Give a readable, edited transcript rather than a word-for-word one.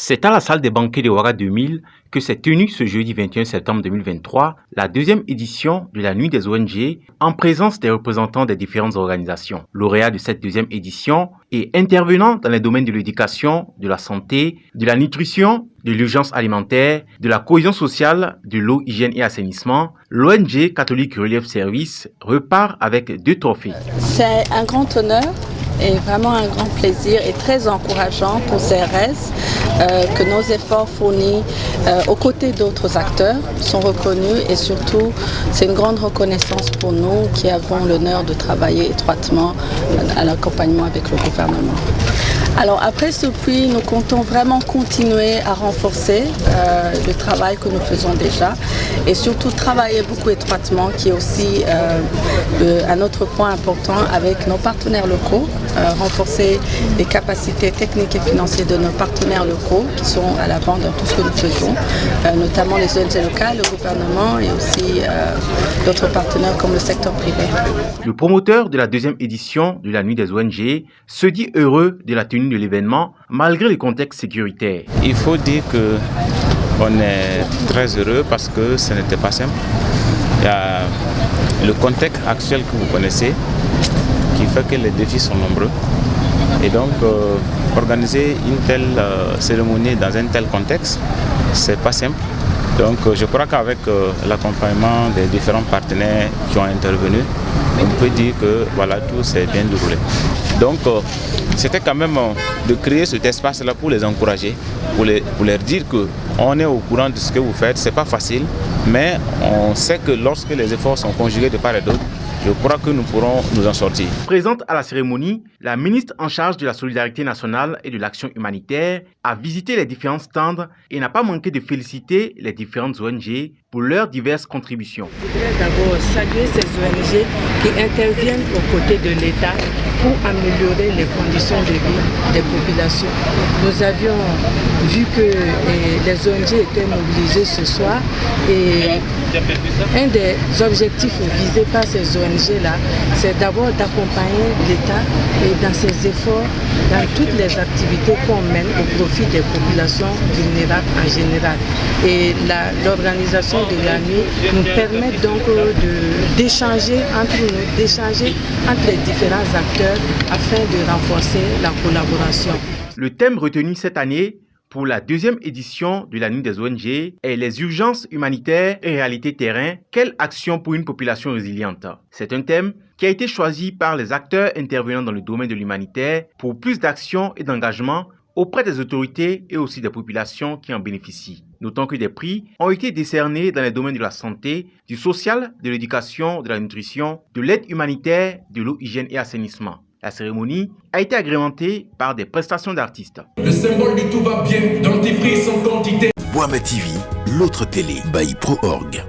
C'est à la salle des banquets de Ouaga 2000 que s'est tenue ce jeudi 21 septembre 2023 la deuxième édition de la Nuit des ONG en présence des représentants des différentes organisations. Lauréats de cette deuxième édition et intervenant dans les domaines de l'éducation, de la santé, de la nutrition, de l'urgence alimentaire, de la cohésion sociale, de l'eau, hygiène et assainissement, l'ONG Catholique Relief Service repart avec 2 trophées. C'est un grand honneur et vraiment un grand plaisir et très encourageant pour CRS que nos efforts fournis aux côtés d'autres acteurs sont reconnus et surtout c'est une grande reconnaissance pour nous qui avons l'honneur de travailler étroitement à l'accompagnement avec le gouvernement. Alors après ce prix, nous comptons vraiment continuer à renforcer le travail que nous faisons déjà et surtout travailler beaucoup étroitement, qui est aussi un autre point important avec nos partenaires locaux, renforcer les capacités techniques et financières de nos partenaires locaux qui sont à l'avant dans tout ce que nous faisons, notamment les ONG locales, le gouvernement et aussi d'autres partenaires comme le secteur privé. Le promoteur de la deuxième édition de la Nuit des ONG se dit heureux de la tenue de l'événement malgré le contexte sécuritaire. Il faut dire qu'on est très heureux parce que ce n'était pas simple. Il y a le contexte actuel que vous connaissez qui fait que les défis sont nombreux. Et donc, organiser une telle cérémonie dans un tel contexte, c'est pas simple. Donc, je crois qu'avec l'accompagnement des différents partenaires qui ont intervenu, on peut dire que voilà, tout s'est bien déroulé. Donc, c'était quand même de créer cet espace-là pour les encourager, pour leur dire qu'on est au courant de ce que vous faites. C'est pas facile, mais on sait que lorsque les efforts sont conjugués de part et d'autre, je crois que nous pourrons nous en sortir. Présente à la cérémonie, la ministre en charge de la solidarité nationale et de l'action humanitaire a visité les différents stands et n'a pas manqué de féliciter les différentes ONG pour leurs diverses contributions. Je voudrais d'abord saluer ces ONG qui interviennent aux côtés de l'État pour améliorer les conditions de vie des populations. Nous avions vu que les ONG étaient mobilisées ce soir et un des objectifs visés par ces ONG-là, c'est d'abord d'accompagner l'État et dans ses efforts, dans toutes les activités qu'on mène au profit des populations vulnérables en général. Et l'organisation de la nuit nous permet donc d'échanger entre nous, d'échanger entre les différents acteurs afin de renforcer la collaboration. Le thème retenu cette année pour la deuxième édition de la Nuit des ONG est les urgences humanitaires et réalité terrain. Quelle action pour une population résiliente? C'est un thème qui a été choisi par les acteurs intervenant dans le domaine de l'humanitaire pour plus d'action et d'engagement auprès des autorités et aussi des populations qui en bénéficient. Notons que des prix ont été décernés dans les domaines de la santé, du social, de l'éducation, de la nutrition, de l'aide humanitaire, de l'eau, hygiène et assainissement. La cérémonie a été agrémentée par des prestations d'artistes. Le symbole du tout va bien, dentifrice en quantité. Boama TV, l'autre télé, by Pro Org.